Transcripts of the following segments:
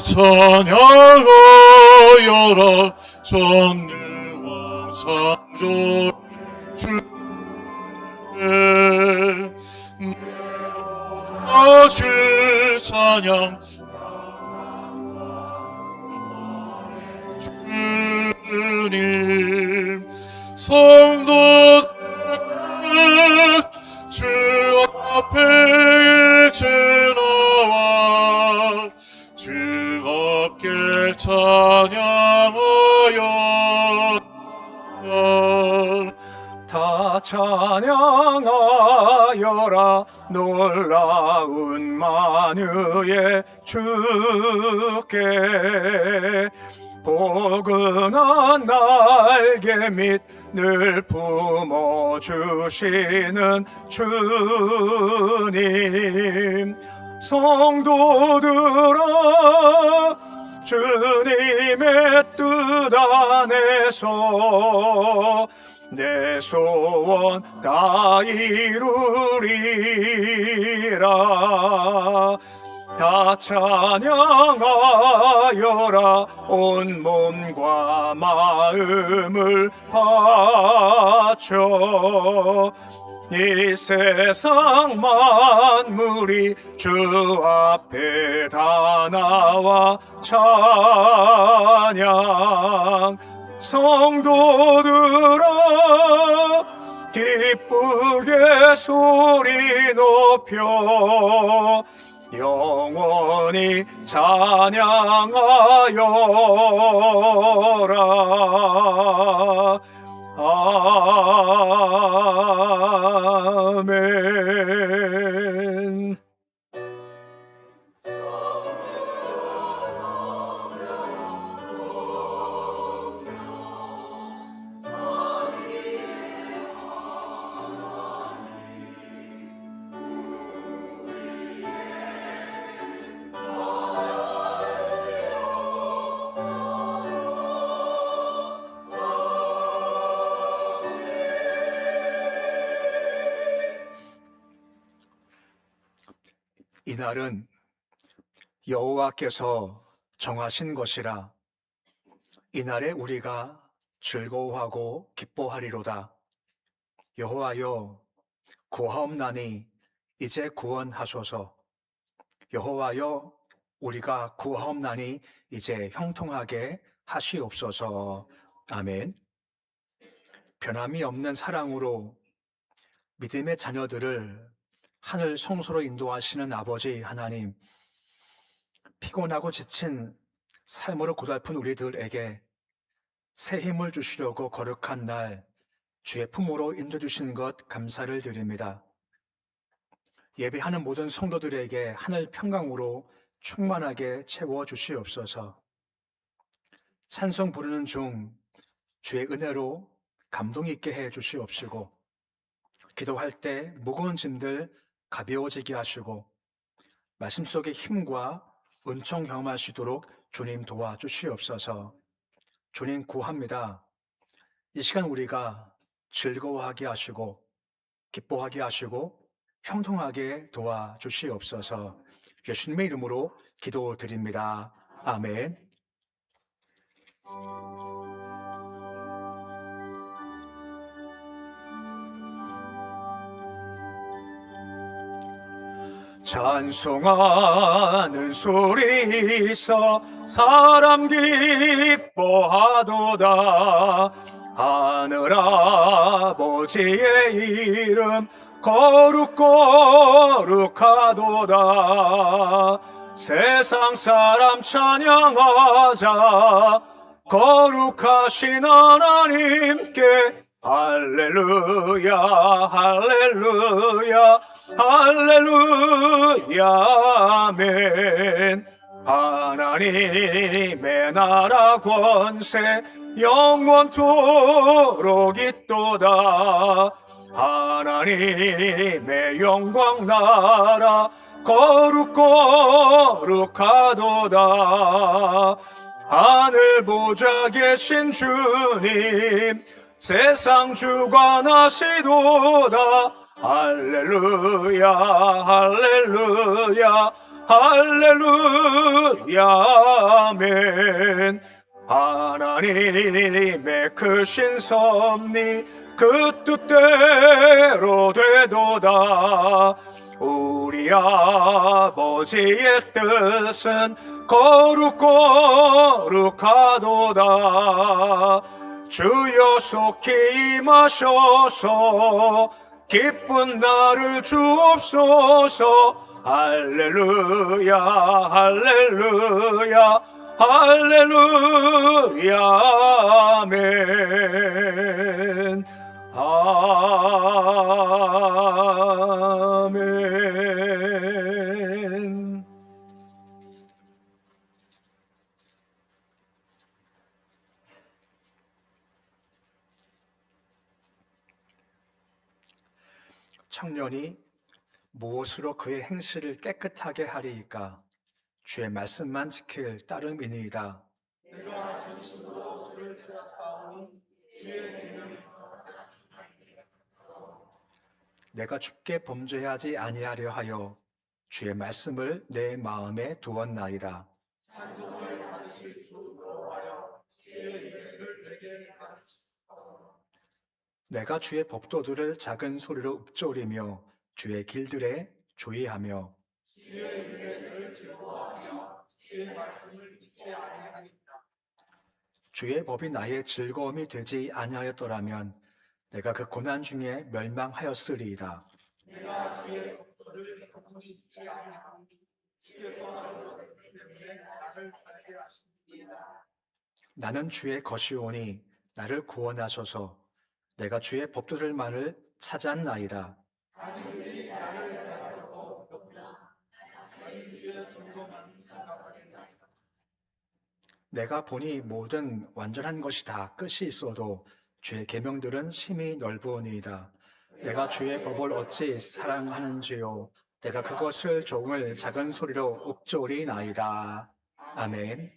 찬양하여라 전능왕 창조 주께 주 찬양 주님 성도들 주 앞에 일체 나와 즐겁게 찬양하여 다 찬양하여라 놀라운 만유의 주께 포근한 날개 밑 늘 품어주시는 주님 성도들아 주님의 뜻 안에서 내 소원 다 이루리라 다 찬양하여라 온 몸과 마음을 바쳐 이 세상 만물이 주 앞에 다 나와 찬양 성도들아 기쁘게 소리 높여 영원히 찬양하여라 아멘. 이날은 여호와께서 정하신 것이라 이날에 우리가 즐거워하고 기뻐하리로다. 여호와여 구하옵나니 이제 구원하소서. 여호와여 우리가 구하옵나니 이제 형통하게 하시옵소서. 아멘. 변함이 없는 사랑으로 믿음의 자녀들을 하늘 성소로 인도하시는 아버지 하나님, 피곤하고 지친 삶으로 고달픈 우리들에게 새 힘을 주시려고 거룩한 날 주의 품으로 인도주신 것 감사를 드립니다. 예배하는 모든 성도들에게 하늘 평강으로 충만하게 채워주시옵소서. 찬송 부르는 중 주의 은혜로 감동 있게 해주시옵시고 기도할 때 무거운 짐들 가벼워지게 하시고 말씀 속의 힘과 은총 경험할 수 있도록 주님 도와주시옵소서. 주님 구합니다. 이 시간 우리가 즐거워하게 하시고 기뻐하게 하시고 형통하게 도와주시옵소서. 예수님의 이름으로 기도드립니다. 아멘. 찬송하는 소리 있어 사람 기뻐하도다. 하늘 아버지의 이름 거룩거룩하도다. 세상 사람 찬양하자. 거룩하신 하나님께 할렐루야 할렐루야 할렐루야 아멘. 하나님의 나라 권세 영원토록 있도다. 하나님의 영광 나라 거룩거룩하도다. 하늘 보좌 계신 주님 세상 주관하시도다. 할렐루야 할렐루야 할렐루야 아멘. 하나님의 크신 섭리 그 뜻대로 되도다. 우리 아버지의 뜻은 거룩하도다. 주여 속히 임하셔서 기쁜 날을 주옵소서. 할렐루야 할렐루야 할렐루야 아멘. 아멘. 청년이 무엇으로 그의 행실을 깨끗하게 하리이까? 주의 말씀만 지킬 따름이니이다. 내가 전심으로 주를 찾았사오니 주의 계명이 내가 주께 범죄하지 아니하려 하여 주의 말씀을 내 마음에 두었나이다. 찬송을 받으실 주 여호와여 주의 이름을 내게 가르치소서. 내가 주의 법도들을 작은 소리로 읊조리며 주의 길들에 주의하며 주의 윤례들을 즐거워하며 주의 말씀을 잊지 아니하니까. 주의 법이 나의 즐거움이 되지 아니하였더라면 내가 그 고난 중에 멸망하였으리이다. 내가 주의 법도를 영원히 잊지 아니하니 주께서 나를 때문에 나를 살게 하십니다. 나는 주의 것이오니 나를 구원하소서. 내가 주의 법도들만을 찾았나이다. 아니들이 나를 바라보고 없나 나는 주의 증거만 생각하겠나이다. 내가 보니 모든 완전한 것이 다 끝이 있어도 주의 계명들은 심히 넓으니이다. 내가 주의 법을 어찌 사랑하는지요. 내가 그것을 종을 작은 소리로 읊조리나이다. 아멘.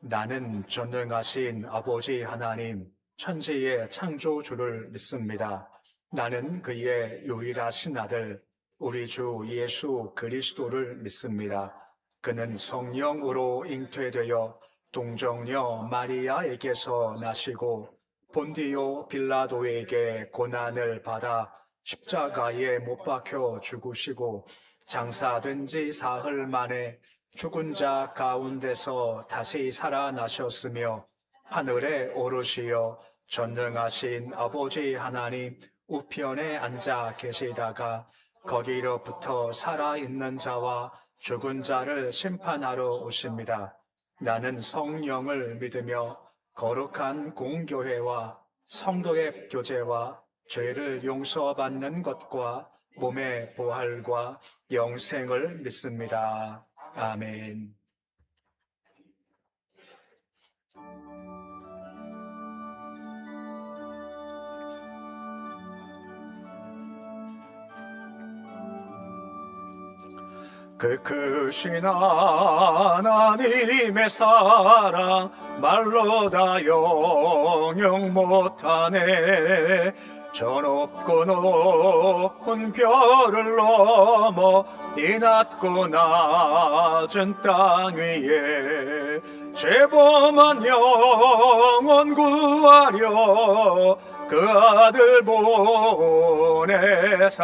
나는 전능하신 아버지 하나님, 천지의 창조주를 믿습니다. 나는 그의 유일하신 아들, 우리 주 예수 그리스도를 믿습니다. 그는 성령으로 잉태되어 동정녀 마리아에게서 나시고 본디오 빌라도에게 고난을 받아 십자가에 못 박혀 죽으시고 장사된 지 사흘 만에 죽은 자 가운데서 다시 살아나셨으며 하늘에 오르시어 전능하신 아버지 하나님 우편에 앉아 계시다가 거기로부터 살아있는 자와 죽은 자를 심판하러 오십니다. 나는 성령을 믿으며 거룩한 공교회와 성도의 교제와 죄를 용서받는 것과 몸의 부활과 영생을 믿습니다. 아멘. 그 크신 하나님의 사랑 말로 다 영영 못하네. 저 높고 높은 별을 넘어 이 낮고 낮은 땅 위에 죄범한 영혼 구하려 그 아들 보내사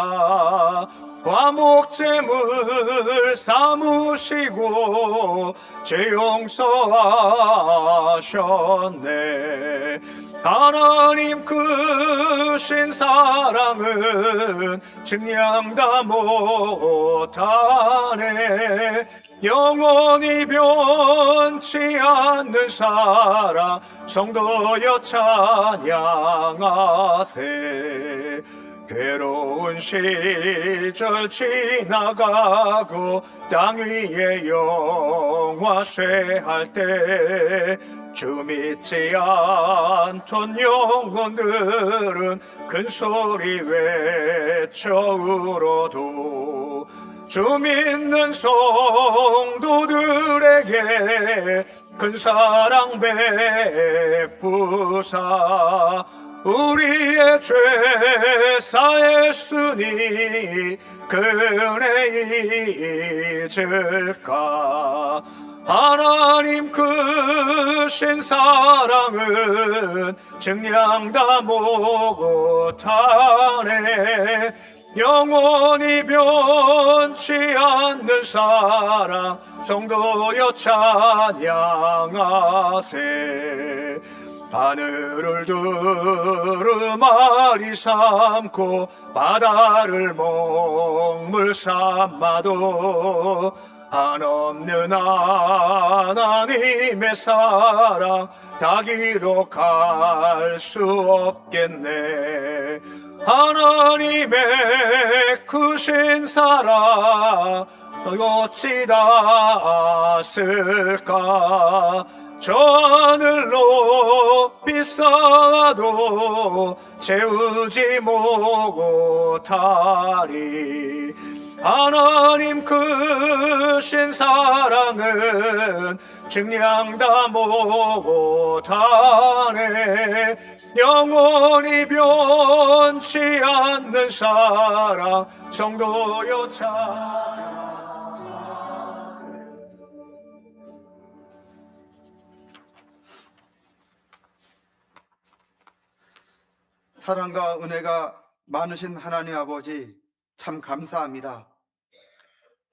화목제물 삼으시고 죄 용서하셨네. 하나님 크신 사랑은 증량 다 못하네. 영원히 변치 않는 사랑 성도여 찬양하세. 괴로운 시절 지나가고 땅 위에 영화 쇠할 때 주 믿지 않던 영혼들은 큰 소리 외쳐 울어도 주 믿는 성도들에게 큰 사랑 베푸사 우리의 죄 사했으니 그네 잊을까. 하나님 크신 사랑은 증량 다 못하네. 영원히 변치 않는 사랑 성도여 찬양하세. 하늘을 두루마리 삼고 바다를 먹물 삼아도 한없는 하나님의 사랑 다 기록할 수 없겠네. 하나님의 크신 사랑 어찌 다 쓸까. 저 하늘 높이 쌓아도 채우지 못하리. 하나님 크신 사랑은 증량 다 못하네. 영원히 변치 않는 사랑 성도여 찬양. 사랑과 은혜가 많으신 하나님 아버지, 참 감사합니다.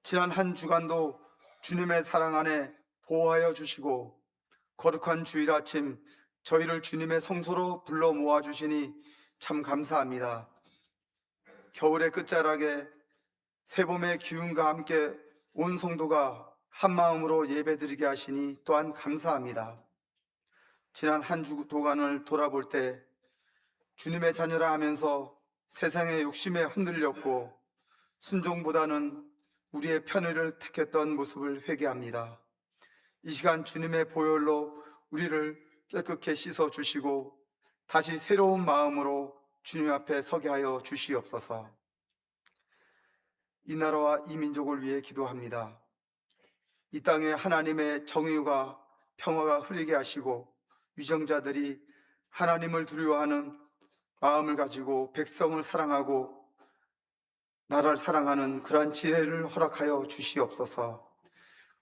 지난 한 주간도 주님의 사랑 안에 보호하여 주시고 거룩한 주일 아침 저희를 주님의 성소로 불러 모아주시니 참 감사합니다. 겨울의 끝자락에 새봄의 기운과 함께 온 성도가 한마음으로 예배드리게 하시니 또한 감사합니다. 지난 한 주 도간을 돌아볼 때 주님의 자녀라 하면서 세상의 욕심에 흔들렸고 순종보다는 우리의 편의를 택했던 모습을 회개합니다. 이 시간 주님의 보혈로 우리를 깨끗게 씻어주시고 다시 새로운 마음으로 주님 앞에 서게 하여 주시옵소서. 이 나라와 이 민족을 위해 기도합니다. 이 땅에 하나님의 정의와 평화가 흐리게 하시고 위정자들이 하나님을 두려워하는 마음을 가지고 백성을 사랑하고 나라를 사랑하는 그러한 지혜를 허락하여 주시옵소서.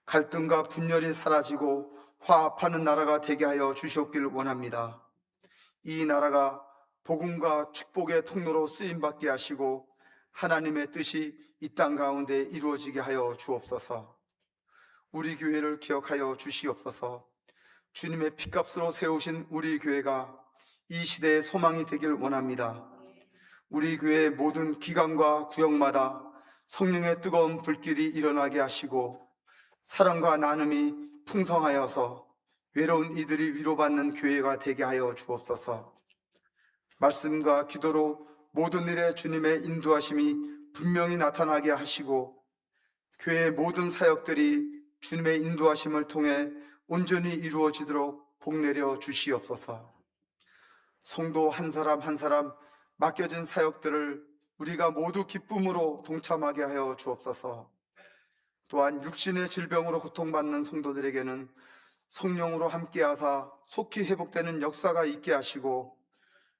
갈등과 분열이 사라지고 화합하는 나라가 되게 하여 주시옵기를 원합니다. 이 나라가 복음과 축복의 통로로 쓰임받게 하시고 하나님의 뜻이 이 땅 가운데 이루어지게 하여 주옵소서. 우리 교회를 기억하여 주시옵소서. 주님의 핏값으로 세우신 우리 교회가 이 시대의 소망이 되길 원합니다. 우리 교회의 모든 기관과 구역마다 성령의 뜨거운 불길이 일어나게 하시고 사랑과 나눔이 풍성하여서 외로운 이들이 위로받는 교회가 되게 하여 주옵소서. 말씀과 기도로 모든 일에 주님의 인도하심이 분명히 나타나게 하시고 교회의 모든 사역들이 주님의 인도하심을 통해 온전히 이루어지도록 복내려 주시옵소서. 성도 한 사람 한 사람 맡겨진 사역들을 우리가 모두 기쁨으로 동참하게 하여 주옵소서. 또한 육신의 질병으로 고통받는 성도들에게는 성령으로 함께하사 속히 회복되는 역사가 있게 하시고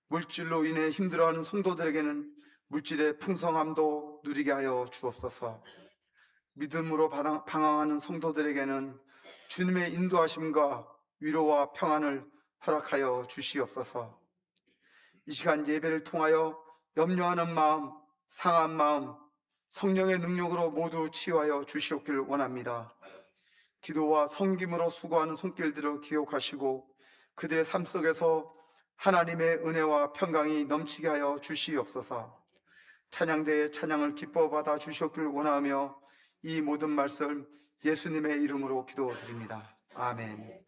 물질로 인해 힘들어하는 성도들에게는 물질의 풍성함도 누리게 하여 주옵소서. 믿음으로 방황하는 성도들에게는 주님의 인도하심과 위로와 평안을 허락하여 주시옵소서. 이 시간 예배를 통하여 염려하는 마음, 상한 마음, 성령의 능력으로 모두 치유하여 주시옵기를 원합니다. 기도와 섬김으로 수고하는 손길들을 기억하시고 그들의 삶 속에서 하나님의 은혜와 평강이 넘치게 하여 주시옵소서. 찬양대의 찬양을 기뻐 받아 주시옵기를 원하며 이 모든 말씀 예수님의 이름으로 기도드립니다. 아멘.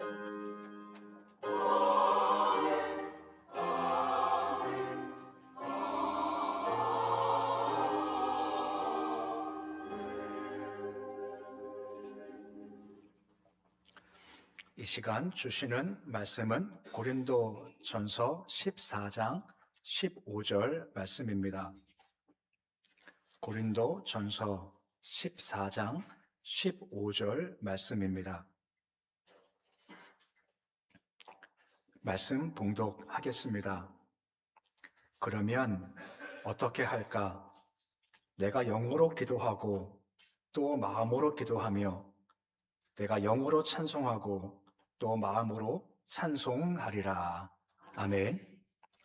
이 시간 주시는 말씀은 고린도전서 14장 15절 말씀입니다. 고린도전서 14장 15절 말씀입니다. 말씀 봉독하겠습니다. 그러면 어떻게 할까? 내가 영으로 기도하고 또 마음으로 기도하며 내가 영으로 찬송하고 또 마음으로 찬송하리라. 아멘.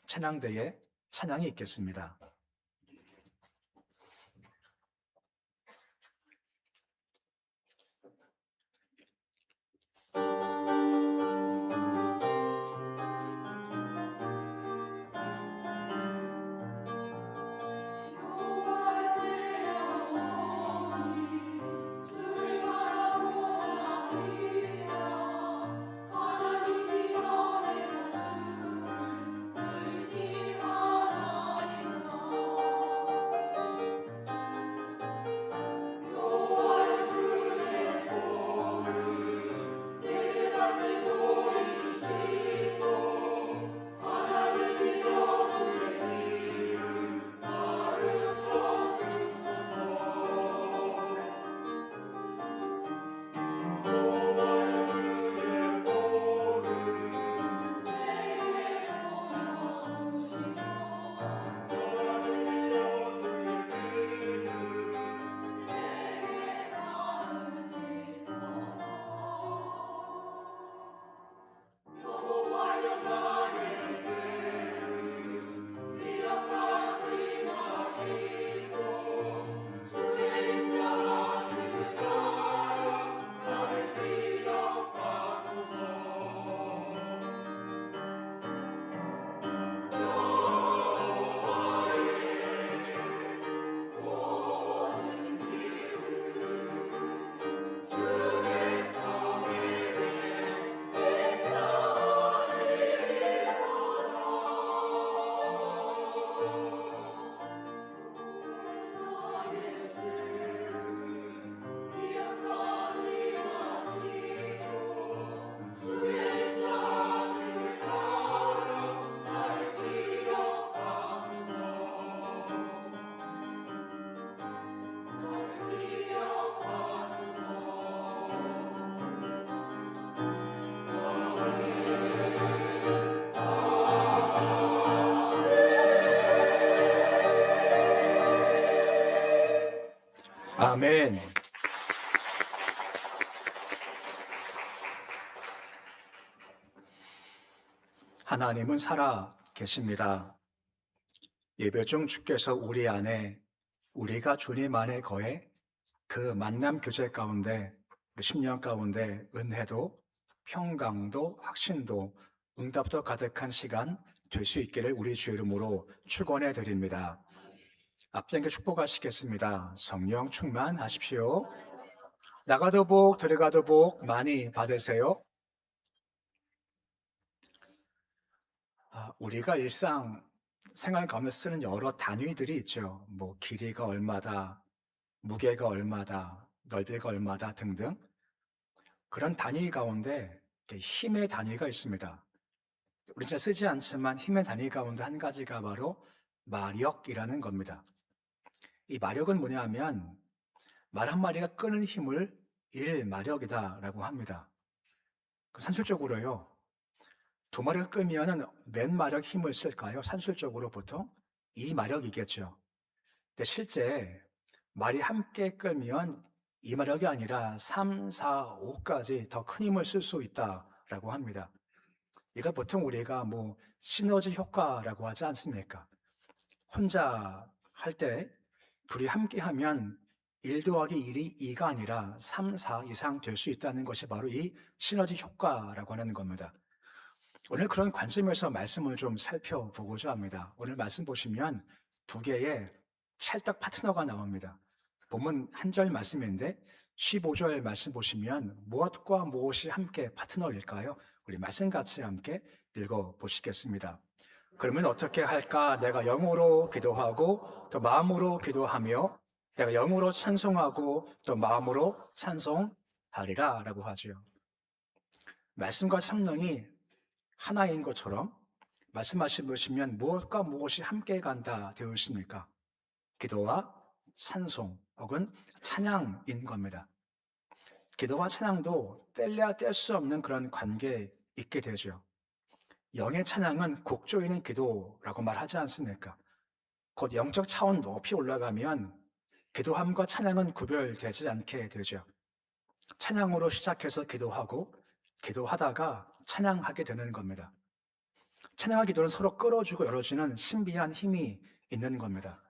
찬양대에 찬양이 있겠습니다. 아멘. 하나님은 살아 계십니다. 예배 중 주께서 우리 안에, 우리가 주님 안에 거해 그 만남 교제 가운데, 우리 10년 가운데 은혜도, 평강도, 확신도, 응답도 가득한 시간 될 수 있기를 우리 주 이름으로 축원해 드립니다. 앞당겨 축복하시겠습니다. 성령 충만하십시오. 나가도 복, 들어가도 복 많이 받으세요. 우리가 일상 생활 가운데 쓰는 여러 단위들이 있죠. 뭐 길이가 얼마다, 무게가 얼마다, 넓이가 얼마다 등등. 그런 단위 가운데 힘의 단위가 있습니다. 우리 잘 쓰지 않지만 힘의 단위 가운데 한 가지가 바로 마력이라는 겁니다. 이 마력은 뭐냐면 말 한 마리가 끄는 힘을 1마력이다라고 합니다. 산술적으로요. 2마리가 끄면 몇 마력 힘을 쓸까요? 산술적으로 보통 2마력이겠죠. 근데 실제 말이 함께 끌면 2마력이 아니라 3, 4, 5까지 더 큰 힘을 쓸 수 있다라고 합니다. 이걸 보통 우리가 뭐 시너지 효과라고 하지 않습니까? 혼자 할 때 둘이 함께 하면 1 더하기 1이 2가 아니라 3, 4 이상 될 수 있다는 것이 바로 이 시너지 효과라고 하는 겁니다. 오늘 그런 관점에서 말씀을 좀 살펴보고자 합니다. 오늘 말씀 보시면 2개의 찰떡 파트너가 나옵니다. 본문 한 절 말씀인데 15절 말씀 보시면 무엇과 무엇이 함께 파트너일까요? 우리 말씀 같이 함께 읽어보시겠습니다. 그러면 어떻게 할까? 내가 영으로 기도하고 또 마음으로 기도하며 내가 영으로 찬송하고 또 마음으로 찬송하리라 라고 하죠. 말씀과 성령이 하나인 것처럼 말씀하시면 무엇과 무엇이 함께 간다 되어 있습니까? 기도와 찬송 혹은 찬양인 겁니다. 기도와 찬양도 뗄래야 뗄 수 없는 그런 관계에 있게 되죠. 영의 찬양은 곡 조이는 기도라고 말하지 않습니까? 곧 영적 차원 높이 올라가면 기도함과 찬양은 구별되지 않게 되죠. 찬양으로 시작해서 기도하고 기도하다가 찬양하게 되는 겁니다. 찬양과 기도는 서로 끌어주고 열어주는 신비한 힘이 있는 겁니다.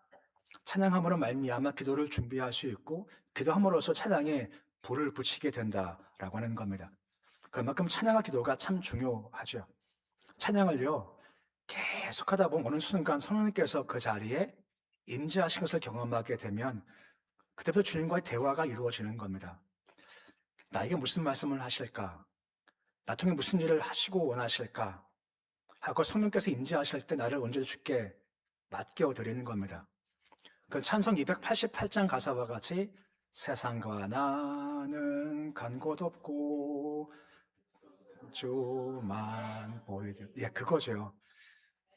찬양함으로 말미암아 기도를 준비할 수 있고 기도함으로써 찬양에 불을 붙이게 된다라고 하는 겁니다. 그만큼 찬양과 기도가 참 중요하죠. 찬양을요 계속하다 보면 어느 순간 성령님께서 그 자리에 임재하신 것을 경험하게 되면 그때부터 주님과의 대화가 이루어지는 겁니다. 나에게 무슨 말씀을 하실까? 나 통해 무슨 일을 하시고 원하실까? 하고 성령께서 임재하실 때 나를 온전히 주께 맡겨드리는 겁니다. 그 찬송 288장 가사와 같이 세상과 나는 간 곳 없고 주만 보이듯, 예, 그거죠.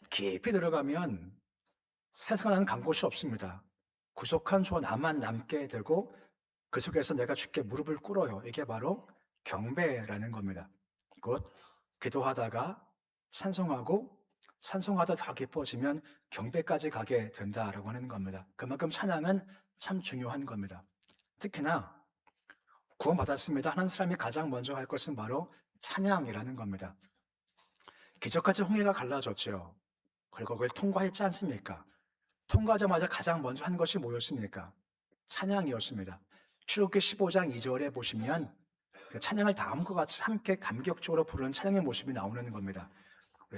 깊이 들어가면 세상과 나는 간 곳이 없습니다. 구속한 주와 나만 남게 되고 그 속에서 내가 주께 무릎을 꿇어요. 이게 바로 경배라는 겁니다. 곧 기도하다가 찬송하고 찬송하다 더 깊어지면 경배까지 가게 된다라고 하는 겁니다. 그만큼 찬양은 참 중요한 겁니다. 특히나 구원받았습니다 하는 사람이 가장 먼저 할 것은 바로 찬양이라는 겁니다. 기적같이 홍해가 갈라졌죠. 그리고 그걸 통과했지 않습니까? 통과하자마자 가장 먼저 한 것이 뭐였습니까? 찬양이었습니다. 출애굽기 15장 2절에 보시면 그 찬양을 다음과 같이 함께 감격적으로 부르는 찬양의 모습이 나오는 겁니다.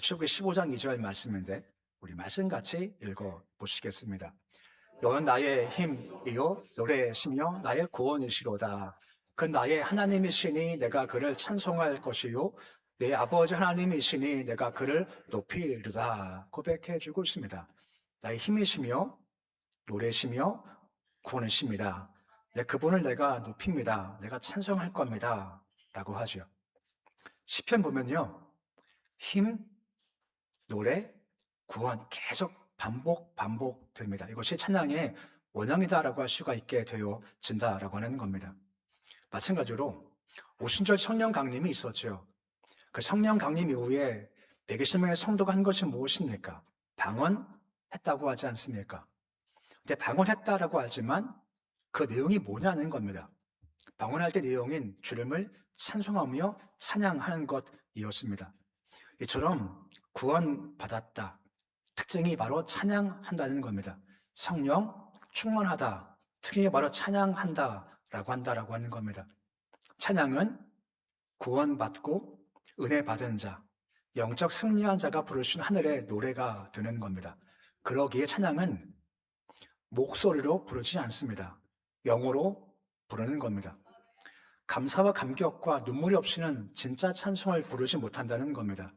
출애굽기 15장 2절 말씀인데 우리 말씀 같이 읽어보시겠습니다. 너는 나의 힘이요 노래시며 나의 구원이시로다. 그 나의 하나님이시니 내가 그를 찬송할 것이요 내 아버지 하나님이시니 내가 그를 높이리로다. 고백해 주고 있습니다. 나의 힘이시며 노래시며 구원이십니다. 그분을 내가 높입니다. 내가 찬송할 겁니다. 라고 하죠. 시편 보면요, 힘, 노래, 구원 계속 반복됩니다. 이것이 찬양의 원형이다라고 할 수가 있게 되어진다라고 하는 겁니다. 마찬가지로 오순절 성령 강림이 있었죠. 그 성령 강림 이후에 120명의 성도가 한 것이 무엇입니까? 방언했다고 하지 않습니까? 근데 방언했다라고 하지만 그 내용이 뭐냐는 겁니다. 방언할 때 내용인 주님을 찬송하며 찬양하는 것이었습니다. 이처럼 구원받았다. 특징이 바로 찬양한다는 겁니다. 성령 충만하다. 특징이 바로 찬양한다라고 한다라고 하는 겁니다. 찬양은 구원받고 은혜 받은 자, 영적 승리한 자가 부를 수 있는 하늘의 노래가 되는 겁니다. 그러기에 찬양은 목소리로 부르지 않습니다. 영어로 부르는 겁니다. 감사와 감격과 눈물이 없이는 진짜 찬송을 부르지 못한다는 겁니다.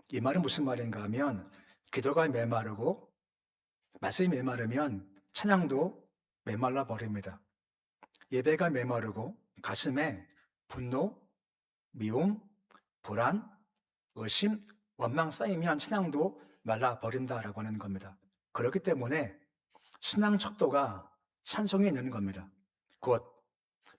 이 말은 무슨 말인가 하면 기도가 메마르고 말씀이 메마르면 찬양도 메말라 버립니다. 예배가 메마르고 가슴에 분노, 미움, 불안, 의심, 원망 쌓이면 찬양도 말라버린다라고 하는 겁니다. 그렇기 때문에 신앙 척도가 찬송에 있는 겁니다. 곧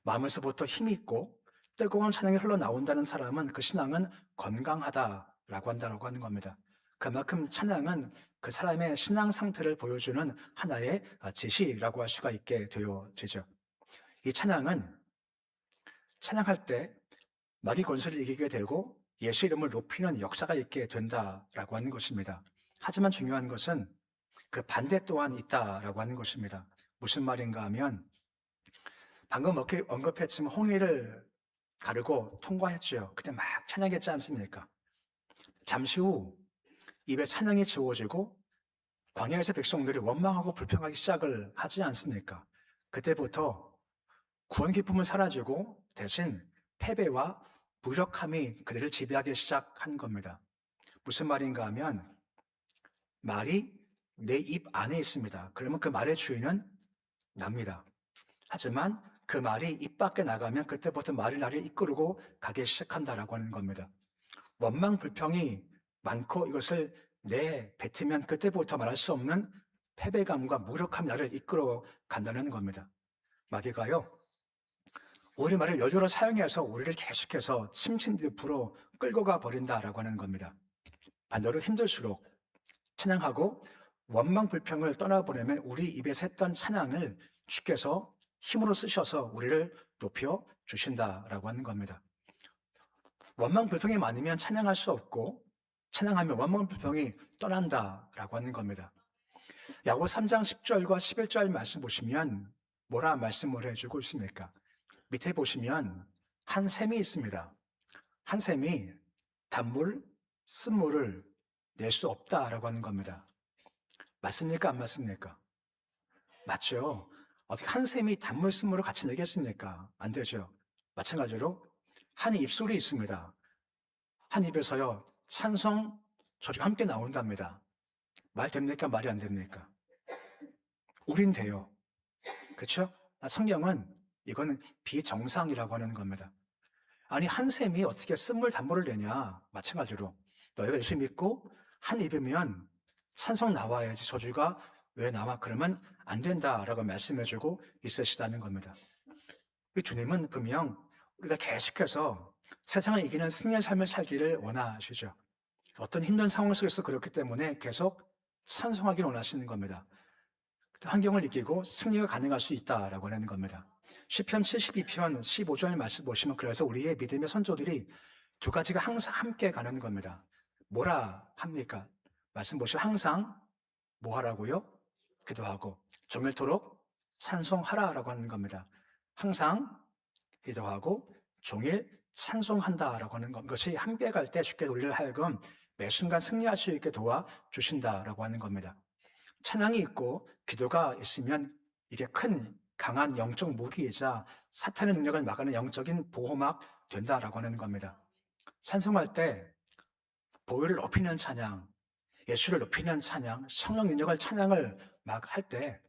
마음에서부터 힘이 있고 뜨거운 찬양이 흘러나온다는 사람은 그 신앙은 건강하다라고 한다라고 하는 겁니다. 그만큼 찬양은 그 사람의 신앙 상태를 보여주는 하나의 지시라고 할 수가 있게 되어지죠. 이 찬양은 찬양할 때 마귀 권세를 이기게 되고 예수 이름을 높이는 역사가 있게 된다라고 하는 것입니다. 하지만 중요한 것은 그 반대 또한 있다라고 하는 것입니다. 무슨 말인가 하면 방금 언급했지만 홍해를 가르고 통과했죠. 그때 막 찬양했지 않습니까? 잠시 후 입에 찬양이 지워지고 광야에서 백성들이 원망하고 불평하기 시작을 하지 않습니까? 그때부터 구원 기쁨은 사라지고 대신 패배와 무력함이 그들을 지배하기 시작한 겁니다. 무슨 말인가 하면 말이 내 입 안에 있습니다. 그러면 그 말의 주인은 납니다. 하지만 그 말이 입 밖에 나가면 그때부터 말이 나를 이끌고 가기 시작한다라고 하는 겁니다. 원망 불평이 많고 이것을 내뱉으면 그때부터 말할 수 없는 패배감과 무력함이 나를 이끌어 간다는 겁니다. 마귀가요, 우리 말을 여유로 사용해서 우리를 계속해서 침친 늪으로 끌고 가 버린다라고 하는 겁니다. 반대로 힘들수록 찬양하고 원망 불평을 떠나보내면 우리 입에서 했던 찬양을 주께서 힘으로 쓰셔서 우리를 높여 주신다라고 하는 겁니다. 원망 불평이 많으면 찬양할 수 없고 찬양하면 원망 불평이 떠난다라고 하는 겁니다. 야고보 3장 10절과 11절 말씀 보시면 뭐라 말씀을 해주고 있습니까? 밑에 보시면 한 샘이 있습니다. 한 샘이 단물, 쓴물을 낼 수 없다라고 하는 겁니다. 맞습니까? 안 맞습니까? 맞죠? 어떻게 한 샘이 단물, 쓴물을 같이 내겠습니까? 안 되죠. 마찬가지로 한 입술이 있습니다. 한 입에서요, 찬성, 저주가 함께 나온답니다. 말 됩니까? 말이 안 됩니까? 우린 돼요. 그렇죠? 성경은 이거는 비정상이라고 하는 겁니다. 아니, 한 샘이 어떻게 쓴물, 단물을 내냐? 마찬가지로 너희가 예수 믿고 한 입이면 찬성 나와야지 저주가 왜 나와? 그러면 안 된다라고 말씀해주고 있으시다는 겁니다. 우리 주님은 분명 우리가 계속해서 세상을 이기는 승리의 삶을 살기를 원하시죠. 어떤 힘든 상황 속에서 그렇기 때문에 계속 찬송하기를 원하시는 겁니다. 환경을 이기고 승리가 가능할 수 있다라고 하는 겁니다. 시편 72편 15절 말씀 보시면 그래서 우리의 믿음의 선조들이 두 가지가 항상 함께 가는 겁니다. 뭐라 합니까? 말씀 보시면 항상 뭐 하라고요? 기도하고 종일토록 찬송하라라고 하는 겁니다. 항상 기도하고 종일 찬송한다라고 하는 것이 함께 갈 때 주께서 우리를 하여금 매 순간 승리할 수 있게 도와주신다라고 하는 겁니다. 찬양이 있고 기도가 있으면 이게 큰 강한 영적 무기이자 사탄의 능력을 막아내는 영적인 보호막 된다라고 하는 겁니다. 찬송할 때 보혈을 높이는 찬양, 예수를 높이는 찬양, 성령 능력을 찬양을 막 할 때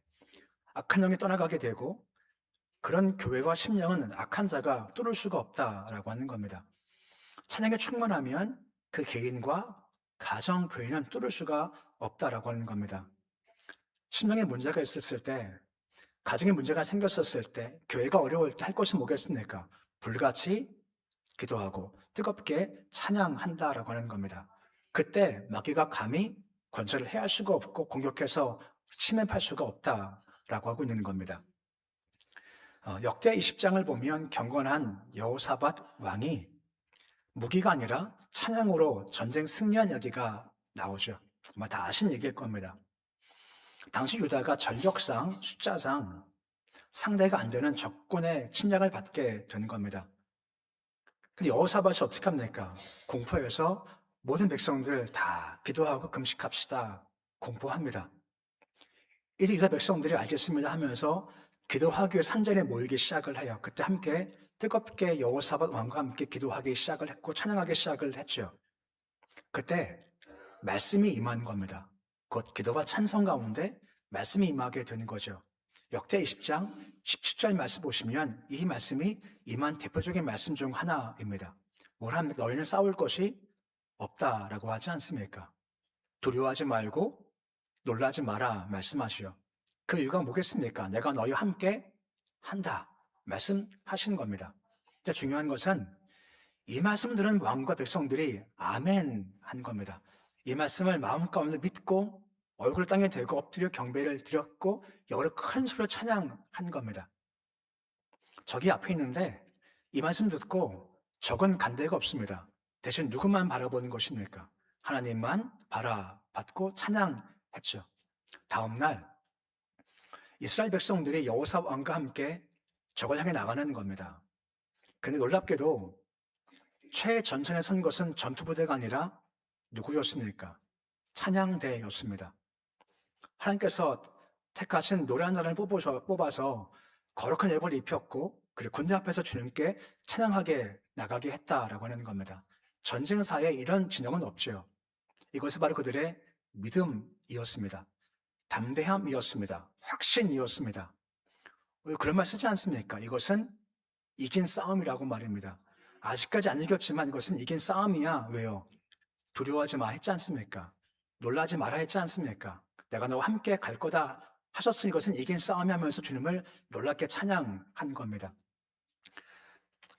악한 영이 떠나가게 되고 그런 교회와 심령은 악한 자가 뚫을 수가 없다라고 하는 겁니다. 찬양에 충만하면 그 개인과 가정, 교회는 뚫을 수가 없다라고 하는 겁니다. 심령에 문제가 있었을 때, 가정에 문제가 생겼었을 때, 교회가 어려울 때 할 것은 뭐겠습니까? 불같이 기도하고 뜨겁게 찬양한다라고 하는 겁니다. 그때 마귀가 감히 건설을 해야 할 수가 없고 공격해서 침입할 수가 없다라고 하고 있는 겁니다. 역대 20장을 보면 경건한 여호사밧 왕이 무기가 아니라 찬양으로 전쟁 승리한 이야기가 나오죠. 아마 다 아신 얘기일 겁니다. 당시 유다가 전력상, 숫자상 상대가 안 되는 적군의 침략을 받게 되는 겁니다. 근데 여호사밧이 어떻게 합니까? 공포해서 모든 백성들 다 기도하고 금식합시다. 공포합니다. 이제 유다 백성들이 알겠습니다 하면서 기도하기 위해 산전에 모이기 시작을 해요. 그때 함께 뜨겁게 여호사밧 왕과 함께 기도하기 시작을 했고 찬양하기 시작을 했죠. 그때 말씀이 임한 겁니다. 곧 기도와 찬송 가운데 말씀이 임하게 되는 거죠. 역대 20장 17절 말씀 보시면 이 말씀이 임한 대표적인 말씀 중 하나입니다. 뭘 합니까? 너희는 싸울 것이 없다라고 하지 않습니까? 두려워하지 말고 놀라지 마라 말씀하시오. 그 이유가 뭐겠습니까? 내가 너희와 함께 한다 말씀하시는 겁니다. 근데 중요한 것은 이 말씀 들은 왕과 백성들이 아멘 한 겁니다. 이 말씀을 마음 가운데 믿고 얼굴 땅에 대고 엎드려 경배를 드렸고 여러 큰 소리로 찬양한 겁니다. 저기 앞에 있는데 이 말씀 듣고 적은 간 데가 없습니다. 대신 누구만 바라보는 것입니까? 하나님만 바라봤고 찬양했죠. 다음 날 이스라엘 백성들이 여호사밧 왕과 함께 적을 향해 나가는 겁니다. 그런데 놀랍게도 최전선에 선 것은 전투부대가 아니라 누구였습니까? 찬양대였습니다. 하나님께서 택하신 노래한 자를 뽑아서 거룩한 예복을 입혔고 그리고 군대 앞에서 주님께 찬양하게 나가게 했다라고 하는 겁니다. 전쟁사에 이런 진영은 없죠. 이것이 바로 그들의 믿음이었습니다. 담대함이었습니다. 확신이었습니다. 왜 그런 말 쓰지 않습니까? 이것은 이긴 싸움이라고 말입니다. 아직까지 안 이겼지만 이것은 이긴 싸움이야. 왜요? 두려워하지 마 했지 않습니까? 놀라지 마라 했지 않습니까? 내가 너와 함께 갈 거다 하셨으니 이것은 이긴 싸움이 하면서 주님을 놀랍게 찬양한 겁니다.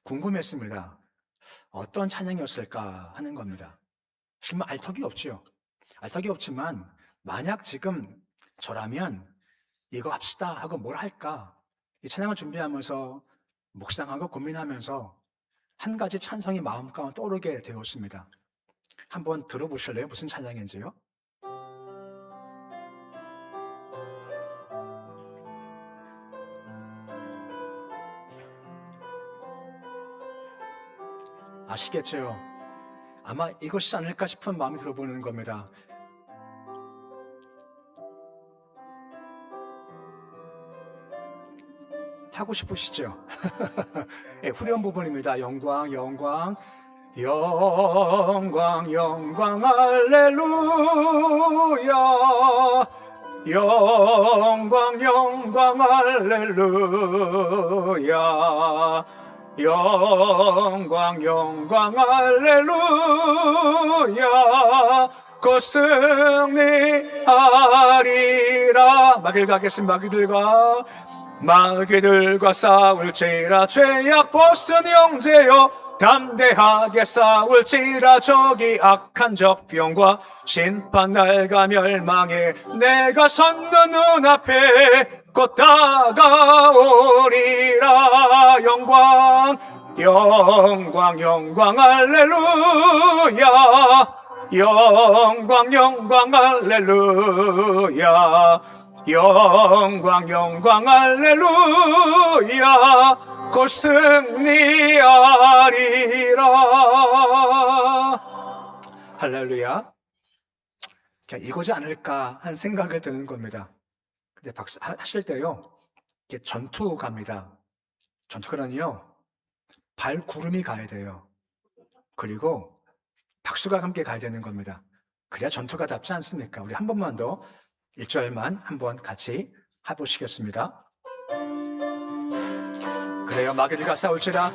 궁금했습니다. 어떤 찬양이었을까 하는 겁니다. 정말 알턱이 없지요. 알턱이 없지만 만약 지금 저라면 이거 합시다 하고 뭘 할까? 이 찬양을 준비하면서 묵상하고 고민하면서 한 가지 찬송이 마음 가운데 떠오르게 되었습니다. 한번 들어보실래요? 무슨 찬양인지요? 아시겠죠? 아마 이것이 아닐까 싶은 마음이 들어보는 겁니다. 하고 싶으시죠? 예, 후렴 부분입니다. 영광, 영광, 영광, 영광, 할렐루야. 영광, 영광, 할렐루야. 영광, 영광, 할렐루야. 곧 승리하리라. 마길 가겠습니다. 마귀들과 싸울지라. 죄악 벗은 형제여 담대하게 싸울지라. 저기 악한 적병과 심판 날과 멸망에 내가 섰는 눈앞에 곧 다가오리라. 영광, 영광, 영광, 할렐루야. 영광, 영광, 할렐루야. 영광, 영광, 할렐루야. 곧 승리하리라. 할렐루야. 그냥 이거지 않을까 한 생각을 드는 겁니다. 근데 박수 하실 때요, 이렇게 전투갑니다. 전투가는요, 발구름이 가야 돼요. 그리고 박수가 함께 가야 되는 겁니다. 그래야 전투가답지 않습니까? 우리 한 번만 더 1절만 한번 같이 해보시겠습니다. 그래요. 마귀들과 싸울지라.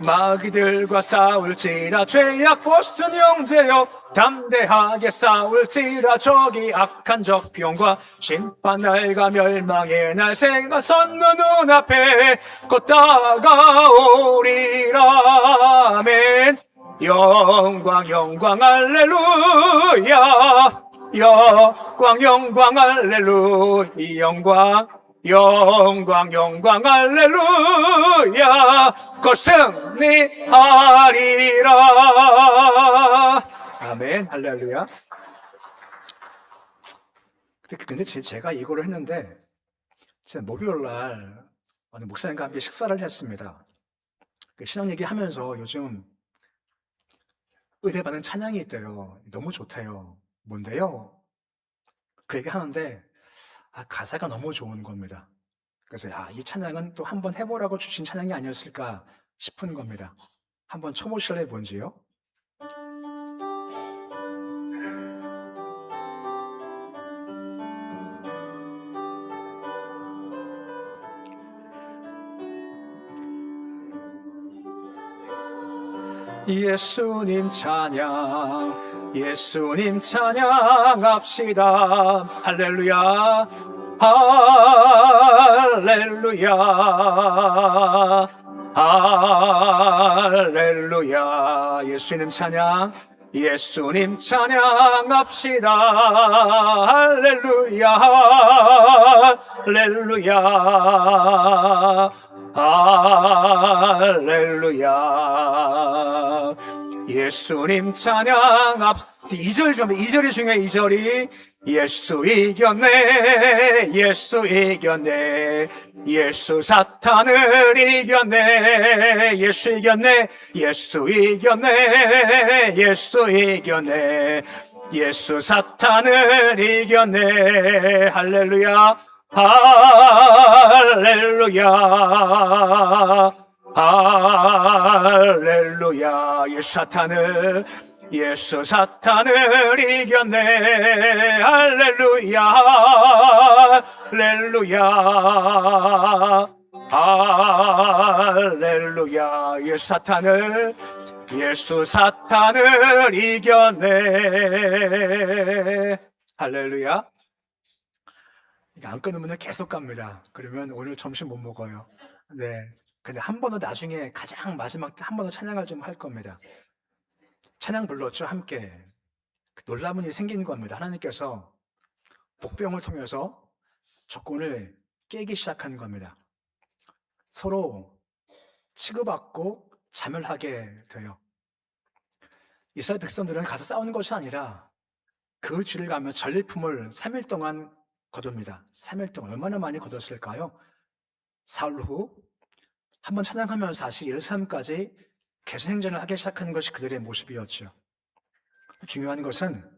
마귀들과 싸울지라. 죄악 벗은 형제여 담대하게 싸울지라. 저기 악한 적병과 심판 날과 멸망의 날 새가 섰는 눈앞에 곧 다가오리라. 아멘. 영광, 영광, 할렐루야. 영광, 영광, 할렐루야. 영광, 영광, 영광, 할렐루야. 곧 승리하리라. 아멘. 할렐루야. 근데 제가 이거를 했는데 진짜 목요일 날 어느 목사님과 함께 식사를 했습니다. 신앙 얘기하면서 요즘 의대받는 찬양이 있대요. 너무 좋대요. 뭔데요? 그 얘기 하는데 가사가 너무 좋은 겁니다. 그래서 이 찬양은 또 한번 해보라고 주신 찬양이 아니었을까 싶은 겁니다. 한번 쳐보실래요? 뭔지요? 예수님 찬양, 예수님 찬양합시다. 할렐루야, 할렐루야, 할렐루야. 예수님 찬양, 예수님 찬양합시다. 할렐루야, 할렐루야, 할렐루야. 예수님 찬양 2절 중요합니다. 2절이 중요해요. 2절이 예수 이겼네, 예수 이겼네, 예수 사탄을 이겼네, 예수 이겼네, 예수 이겼네, 예수 이겼네, 예수 사탄을 이겼네. 할렐루야, 할렐루야, 할렐루야. 예수 사탄을 이겼네. 할렐루야, 할렐루야, 할렐루야. 예수 사탄을 이겼네. 할렐루야. 이게 안 끊으면 계속 갑니다. 그러면 오늘 점심 못 먹어요. 네. 근데 한 번은 나중에 가장 마지막 때 한 번 더 찬양을 좀 할 겁니다. 찬양 불렀죠? 함께. 놀라운 일이 생기는 겁니다. 하나님께서 복병을 통해서 적군을 깨기 시작하는 겁니다. 서로 치고받고 자멸하게 돼요. 이스라엘 백성들은 가서 싸우는 것이 아니라 그 길을 가며 전리품을 3일 동안 거둡니다. 3일 동안 얼마나 많이 거뒀을까요? 사흘 후 한번 찬양하면서 다시 예루살렘까지 계속 행전을 하기 시작하는 것이 그들의 모습이었죠. 중요한 것은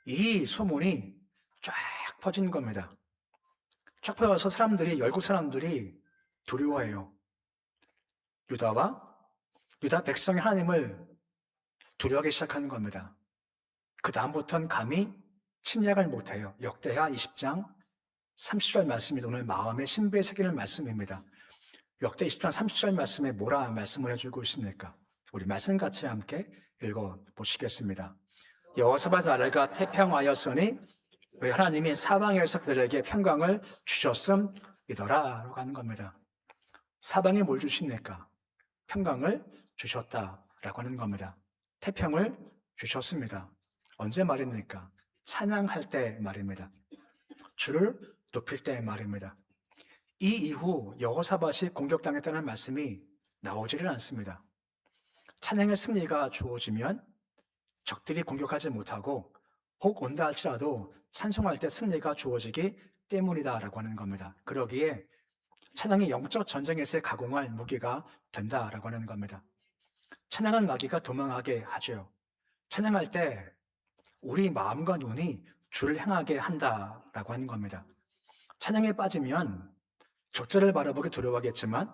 이 소문이 쫙 퍼진 겁니다. 쫙 퍼져서 사람들이, 열국 사람들이 두려워해요. 유다 백성이 하나님을 두려워하기 시작하는 겁니다. 그 다음부터는 감히 침략을 못해요. 역대하 20장 30절 말씀이 오늘 마음의 신부에 새기는 말씀입니다. 역대 20장 30절 말씀에 뭐라 말씀을 해주고 있습니까? 우리 말씀 같이 함께 읽어보시겠습니다. 여호사밧 나라가 태평하였으니 왜 하나님이 사방에서 그들에게 평강을 주셨음이더라 라고 하는 겁니다. 사방에 뭘 주십니까? 평강을 주셨다라고 하는 겁니다. 태평을 주셨습니다. 언제 말입니까? 찬양할 때 말입니다. 주를 높일 때 말입니다. 이 이후 여호사밧이 공격당했다는 말씀이 나오지를 않습니다. 찬양의 승리가 주어지면 적들이 공격하지 못하고 혹 온다 할지라도 찬송할 때 승리가 주어지기 때문이다라고 하는 겁니다. 그러기에 찬양이 영적 전쟁에서 가공할 무기가 된다라고 하는 겁니다. 찬양한 마귀가 도망하게 하죠. 찬양할 때 우리 마음과 눈이 주를 향하게 한다라고 하는 겁니다. 찬양에 빠지면 적들을 바라보기 두려워하겠지만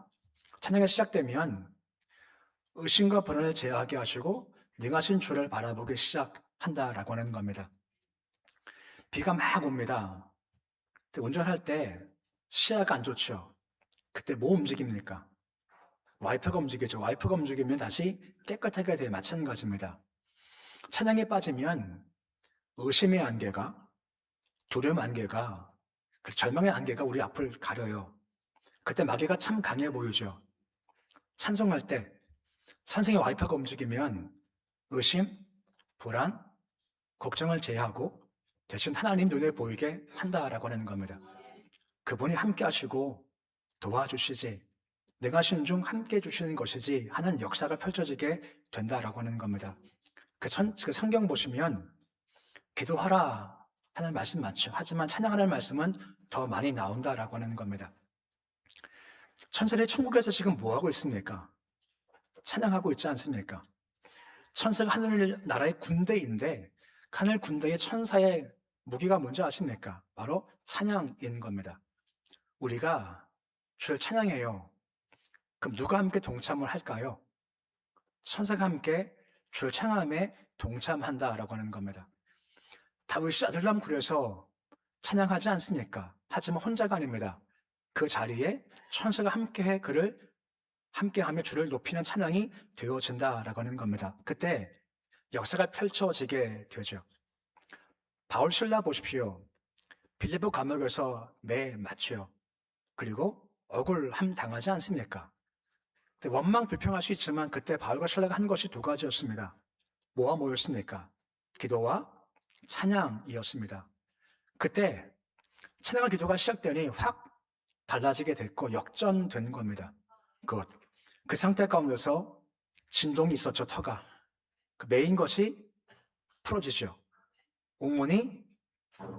찬양이 시작되면 의심과 불안을 제어하게 하시고 능하신 주를 바라보기 시작한다라고 하는 겁니다. 비가 막 옵니다. 운전할 때 시야가 안 좋죠. 그때 뭐 움직입니까? 와이퍼가 움직이죠. 와이퍼가 움직이면 다시 깨끗하게 돼 마찬가지입니다. 찬양에 빠지면 의심의 안개가, 두려움 안개가, 절망의 안개가 우리 앞을 가려요. 그때 마귀가 참 강해 보이죠. 찬송할 때 찬송의 와이퍼가 움직이면 의심, 불안, 걱정을 제하고 대신 하나님 눈에 보이게 한다라고 하는 겁니다. 그분이 함께 하시고 도와주시지, 능하신 중 함께 해주시는 것이지 하는 역사가 펼쳐지게 된다라고 하는 겁니다. 그 성경 보시면 기도하라 하는 말씀 많죠. 하지만 찬양하는 말씀은 더 많이 나온다라고 하는 겁니다. 천사들이 천국에서 지금 뭐하고 있습니까? 찬양하고 있지 않습니까? 천사가 하늘 나라의 군대인데 하늘 군대의 천사의 무기가 뭔지 아십니까? 바로 찬양인 겁니다. 우리가 주를 찬양해요. 그럼 누가 함께 동참을 할까요? 천사가 함께 주를 찬양함에 동참한다라고 하는 겁니다. 다윗이 아들람 굴에서 찬양하지 않습니까? 하지만 혼자가 아닙니다. 그 자리에 천사가 함께해 그를 함께하며 주를 높이는 찬양이 되어진다라고 하는 겁니다. 그때 역사가 펼쳐지게 되죠. 바울 신라 보십시오. 빌립보 감옥에서 매 맞죠. 그리고 억울함 당하지 않습니까? 원망 불평할 수 있지만 그때 바울과 신라가 한 것이 두 가지였습니다. 뭐와 뭐였습니까? 기도와 찬양이었습니다. 그때 찬양과 기도가 시작되니 확 달라지게 됐고 역전된 겁니다. 그 상태 가운데서 진동이 있었죠. 터가 그 메인 것이 풀어지죠. 옥문이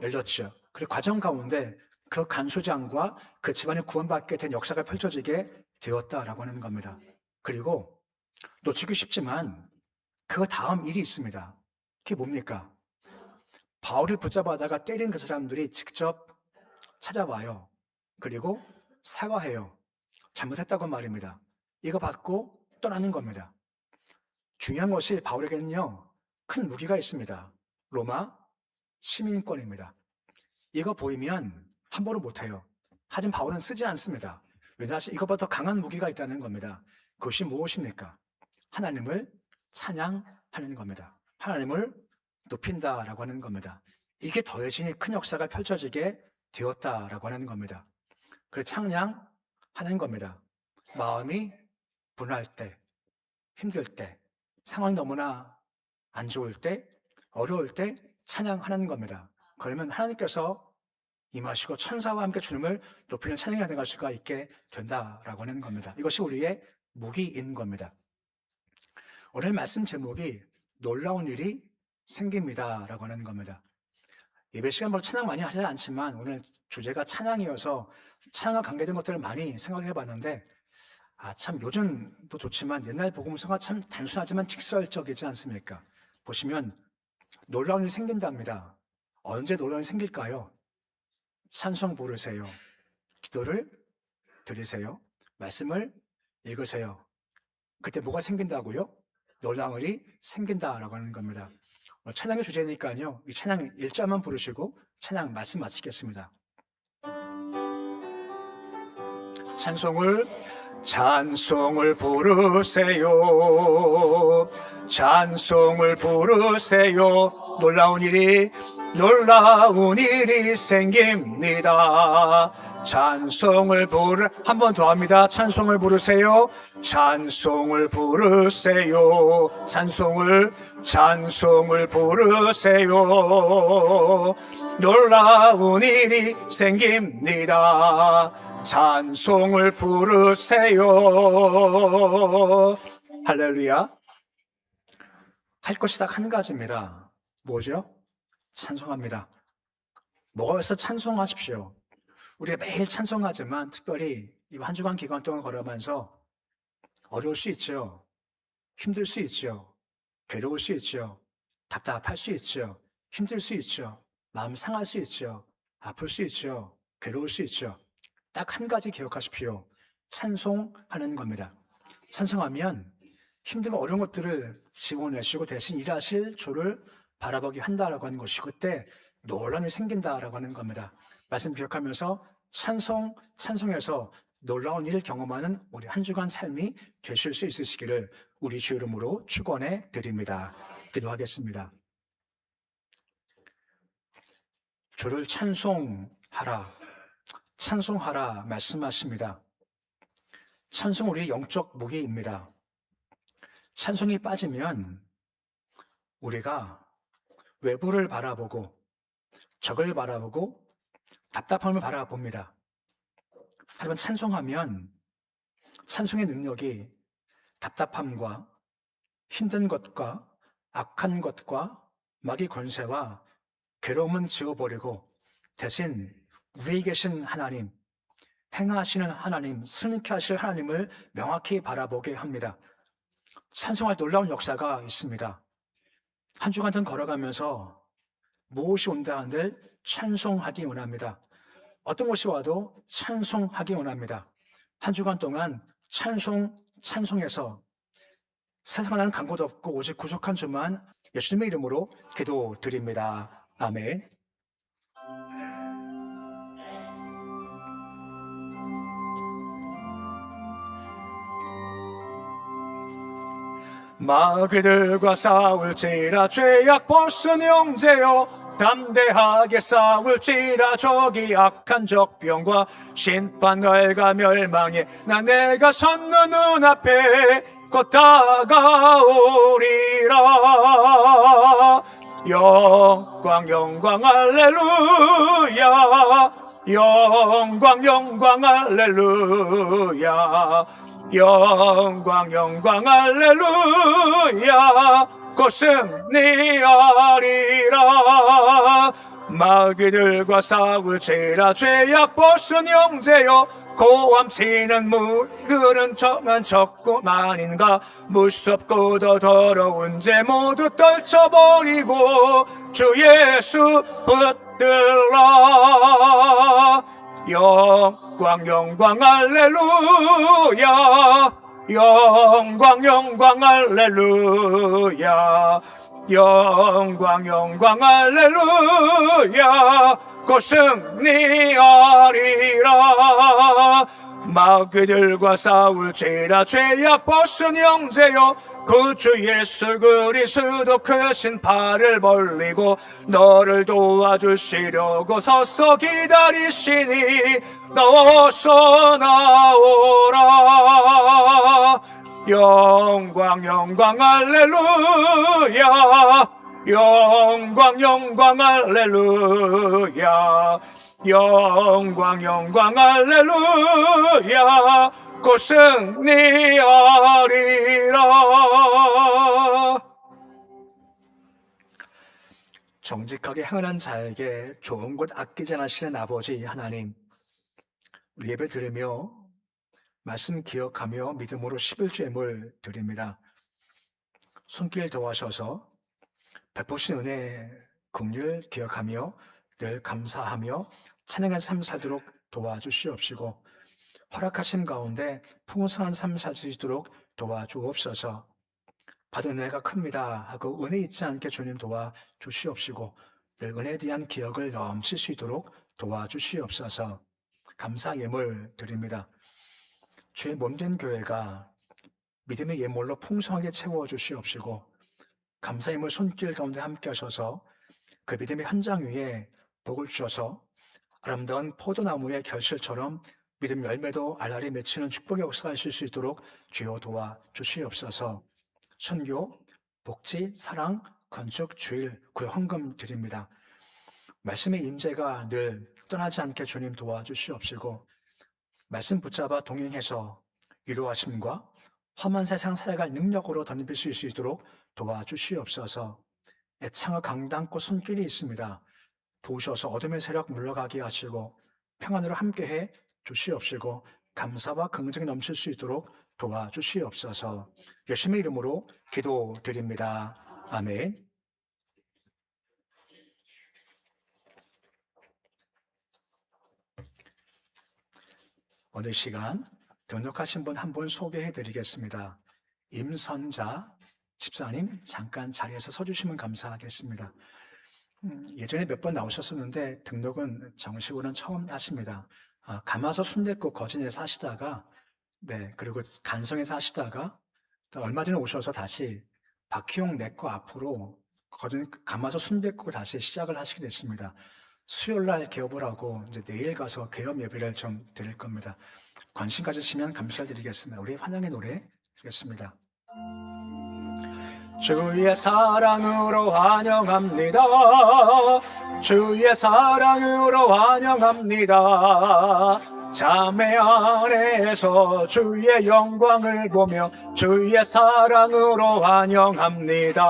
열렸죠. 그리고 과정 가운데 그 간수장과 그 집안이 구원받게 된 역사가 펼쳐지게 되었다라고 하는 겁니다. 그리고 놓치기 쉽지만 그 다음 일이 있습니다. 그게 뭡니까? 바울을 붙잡아다가 때린 그 사람들이 직접 찾아와요. 그리고 사과해요. 잘못했다고 말입니다. 이거 받고 떠나는 겁니다. 중요한 것이 바울에게는요, 큰 무기가 있습니다. 로마 시민권입니다. 이거 보이면 함부로 못해요. 하지만 바울은 쓰지 않습니다. 왜냐하면 이것보다 더 강한 무기가 있다는 겁니다. 그것이 무엇입니까? 하나님을 찬양하는 겁니다. 하나님을 높인다라고 하는 겁니다. 이게 더해지니 큰 역사가 펼쳐지게 되었다라고 하는 겁니다. 그래서 찬양하는 겁니다. 마음이 분할 때, 힘들 때, 상황이 너무나 안 좋을 때 어려울 때 찬양하는 겁니다. 그러면 하나님께서 임하시고 천사와 함께 주님을 높이는 찬양이 나갈 수가 있게 된다라고 하는 겁니다. 이것이 우리의 무기인 겁니다. 오늘 말씀 제목이 놀라운 일이 생깁니다라고 하는 겁니다. 예배 시간 별로 찬양 많이 하지 않지만 오늘 주제가 찬양이어서 찬양과 관계된 것들을 많이 생각해 봤는데 참 요즘도 좋지만 옛날 복음서가 참 단순하지만 직설적이지 않습니까? 보시면 놀라운 일이 생긴답니다. 언제 놀라운 일이 생길까요? 찬송 부르세요. 기도를 드리세요. 말씀을 읽으세요. 그때 뭐가 생긴다고요? 놀라운 일이 생긴다라고 하는 겁니다. 찬양의 주제니까요. 이 찬양 1절만 부르시고 찬양 말씀 마치겠습니다. 찬송을 부르세요. 찬송을 부르세요. 놀라운 일이 생깁니다. 한 번 더 합니다. 찬송을 부르세요. 찬송을 부르세요. 찬송을 부르세요. 놀라운 일이 생깁니다. 찬송을 부르세요. 할렐루야. 할 것이 딱 한 가지입니다. 뭐죠? 찬송합니다. 모여서 찬송하십시오. 우리가 매일 찬송하지만 특별히 이 한 주간 기간 동안 걸어가면서 어려울 수 있죠. 힘들 수 있죠. 괴로울 수 있죠. 답답할 수 있죠. 힘들 수 있죠. 마음 상할 수 있죠. 아플 수 있죠. 괴로울 수 있죠. 딱 한 가지 기억하십시오. 찬송하는 겁니다. 찬송하면 힘들고 어려운 것들을 지워내시고 대신 일하실 주를 바라보게 한다라고 하는 것이 그때 놀라움이 생긴다라고 하는 겁니다. 말씀 기억하면서 찬송에서 놀라운 일을 경험하는 우리 한 주간 삶이 되실 수 있으시기를 우리 주 이름으로 축원해 드립니다. 기도하겠습니다. 주를 찬송하라 말씀하십니다. 찬송 우리의 영적 무기입니다. 찬송이 빠지면 우리가 외부를 바라보고 적을 바라보고 답답함을 바라봅니다. 하지만 찬송하면 찬송의 능력이 답답함과 힘든 것과 악한 것과 마귀 권세와 괴로움은 지워버리고 대신 위에 계신 하나님, 행하시는 하나님, 승리케 하실 하나님을 명확히 바라보게 합니다. 찬송할 놀라운 역사가 있습니다. 한 주간 동 걸어가면서 무엇이 온다 한들 찬송하기 원합니다. 어떤 것이 와도 찬송하기 원합니다. 한 주간 동안 찬송에서 세상을 나는 강고도 없고 오직 구속한 주만 예수님의 이름으로 기도드립니다. 아멘. 마귀들과 싸울지라 죄악 벗은 형제여 담대하게 싸울지라 저기 악한 적병과 심판날과 멸망에 나 내가 섰는 눈앞에 곧 다가오리라. 영광 할렐루야. 영광 할렐루야. 영광 할렐루야. 곧 승리하리라. 마귀들과 싸울지라 죄악 벗은 형제여 고함치는 물들은 정한 적고 아닌가 무섭고도 더러운 죄 모두 떨쳐버리고 주 예수 붙들라. 영광 할렐루야. 영광 할렐루야. 영광 할렐루야. 곧 승리하리라. 마귀들과 싸울지라 죄악 벗은 형제여 그 주 예수 그리스도 크신 팔을 벌리고 너를 도와주시려고 서서 기다리시니 어서 나오라. 영광 할렐루야. 영광 영광 할렐루야 영광 영광 할렐루야 곧 승리하리라. 정직하게 행하는 자에게 좋은 것 아끼지 않으시는 아버지 하나님, 예배 드리며 말씀 기억하며 믿음으로 11주임을 드립니다. 손길 도와셔서 베푸신 은혜 긍휼 기억하며 늘 감사하며 찬양한 삶 살도록 도와주시옵시고, 허락하심 가운데 풍성한 삶 살 수 있도록 도와주옵소서. 받은 은혜가 큽니다 하고 은혜 잊지 않게 주님 도와주시옵시고, 늘 은혜에 대한 기억을 넘칠 수 있도록 도와주시옵소서. 감사 예물 드립니다. 주의 몸된 교회가 믿음의 예물로 풍성하게 채워주시옵시고, 감사 예물 손길 가운데 함께 하셔서 그 믿음의 현장 위에 복을 주셔서 아름다운 포도나무의 결실처럼 믿음 열매도 알알이 맺히는 축복의 역사가 있을 수 있도록 주여 도와주시옵소서. 선교, 복지, 사랑, 건축, 주일, 구역 헌금 드립니다. 말씀의 임재가 늘 떠나지 않게 주님 도와주시옵시고, 말씀 붙잡아 동행해서 위로하심과 험한 세상 살아갈 능력으로 덧입힐 수 있도록 도와주시옵소서. 애창과 강단코 손길이 있습니다. 도우셔서 어둠의 세력 물러가게 하시고 평안으로 함께해 주시옵시고, 감사와 긍정이 넘칠 수 있도록 도와주시옵소서. 예수님의 이름으로 기도드립니다. 아멘. 오늘 시간 등록하신 분 한 분 소개해 드리겠습니다. 임선자 집사님, 잠깐 자리에서 서주시면 감사하겠습니다. 예전에 몇 번 나오셨었는데 등록은 정식으로는 처음 하십니다. 가마솥 순댓국 거진에서 하시다가, 그리고 간성에서 하시다가 또 얼마 전에 오셔서 다시 박희용 내과 앞으로 거진 가마솥 순댓국을 다시 시작을 하시게 됐습니다. 수요일날 개업을 하고 이제 내일 가서 개업 예배를 좀 드릴 겁니다. 관심 가지시면 감사드리겠습니다. 우리 환영의 노래 드리겠습니다. 주의 사랑으로 환영합니다. 주의 사랑으로 환영합니다. 자매 안에서 주의 영광을 보며 주의 사랑으로 환영합니다.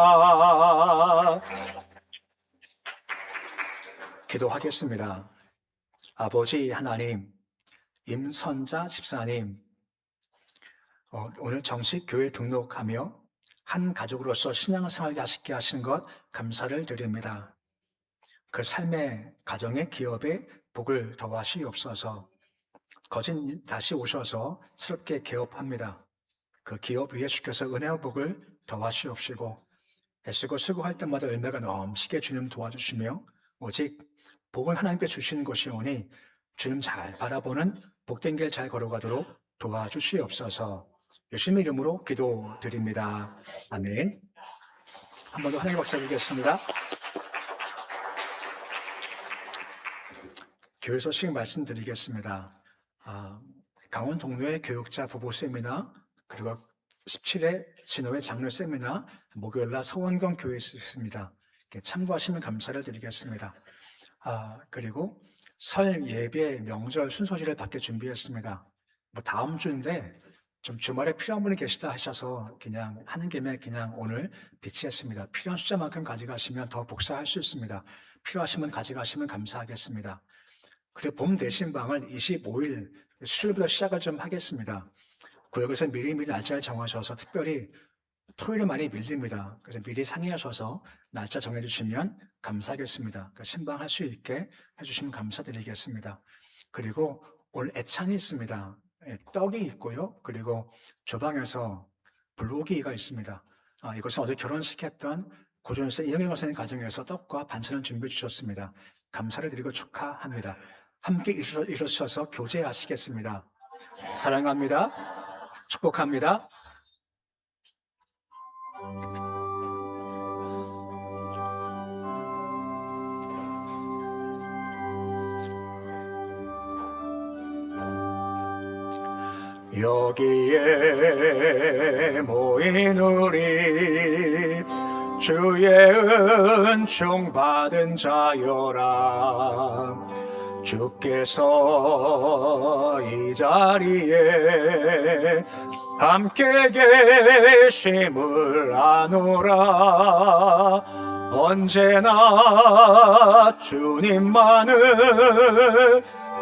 기도하겠습니다. 아버지 하나님, 임선자 집사님, 오늘 정식 교회 등록하며 한 가족으로서 신앙생활 하시게 하신 것 감사를 드립니다. 그 삶의 가정의 기업에 복을 더하시옵소서. 거진 다시 오셔서 새롭게 개업합니다. 그 기업 위에 주께서 은혜와 복을 더하시옵시고, 애쓰고 수고할 때마다 열매가 넘치게 주님 도와주시며, 오직 복은 하나님께 주시는 것이오니 주님 잘 바라보는 복된 길 잘 걸어가도록 도와주시옵소서. 예수님의 이름으로 기도드립니다. 아멘. 한 번 더 하나님 박수 드리겠습니다. 교회 소식 말씀드리겠습니다. 강원 동료의 교육자 부부 세미나, 그리고 17회 진호회 장로 세미나 목요일날 서원경 교회에 있습니다. 참고하시면 감사를 드리겠습니다. 그리고 설 예배 명절 순서지를 받게 준비했습니다. 다음 주인데 좀 주말에 필요한 분이 계시다 하셔서 그냥 하는 김에 그냥 오늘 비치했습니다. 필요한 숫자만큼 가져가시면 더 복사할 수 있습니다. 필요하시면 가져가시면 감사하겠습니다. 그리고 봄 대신방을 25일 수요일부터 시작을 좀 하겠습니다. 구역에서 미리 날짜를 정하셔서 특별히 토요일에 많이 밀립니다. 그래서 미리 상의하셔서 날짜 정해주시면 감사하겠습니다. 신방할 수 있게 해주시면 감사드리겠습니다. 그리고 오늘 애찬이 있습니다. 떡이 있고요. 그리고 주방에서 불고기가 있습니다. 이것은 어제 결혼식했던 고전에서 이영애 박사님 가정에서 떡과 반찬을 준비해 주셨습니다. 감사를 드리고 축하합니다. 함께 일어서셔서 교제하시겠습니다. 사랑합니다. 축복합니다. 여기에 모인 우리 주의 은총 받은 자여라. 주께서 이 자리에 함께 계심을 아노라. 언제나 주님만을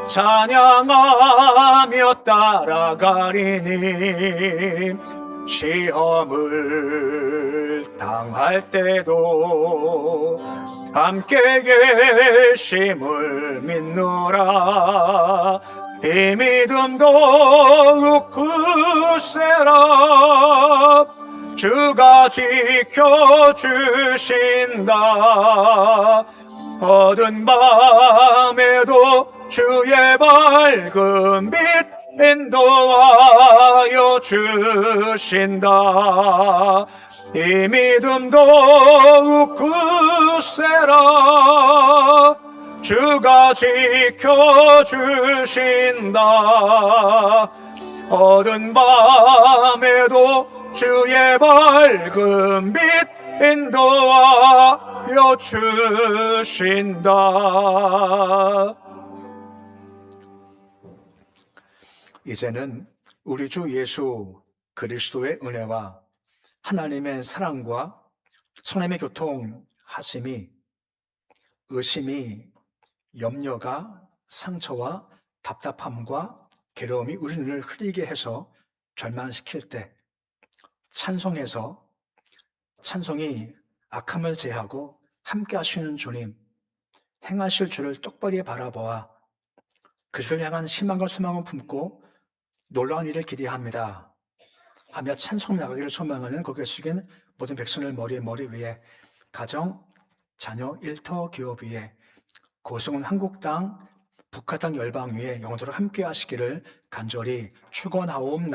찬양하며 따라가리니 시험을 당할 때도 함께 계심을 믿노라. 이 믿음 더욱 굳세라. 주가 지켜주신다. 어두운 밤에도 주의 밝은 빛 인도하여 주신다. 이 믿음 더욱 굳세라. 주가 지켜주신다. 어두운 밤에도 주의 밝은 빛 인도하여 주신다. 이제는 우리 주 예수 그리스도의 은혜와 하나님의 사랑과 성령의 교통하심이, 의심이, 염려가, 상처와 답답함과 괴로움이 우리 눈을 흐리게 해서 절망시킬 때 찬송에서 찬송이 악함을 제하고 함께 하시는 주님, 행하실 주를 똑바로 바라보아 그 주를 향한 희망과 소망을 품고 놀라운 일을 기대합니다 하며 찬송 나가기를 소망하는 고개 숙인 모든 백성을 머리 위에, 가정, 자녀, 일터, 기업 위에, 고성은 한국 땅, 북한 땅 열방 위에 영원토록 함께 하시기를 간절히 축원하옵나이다.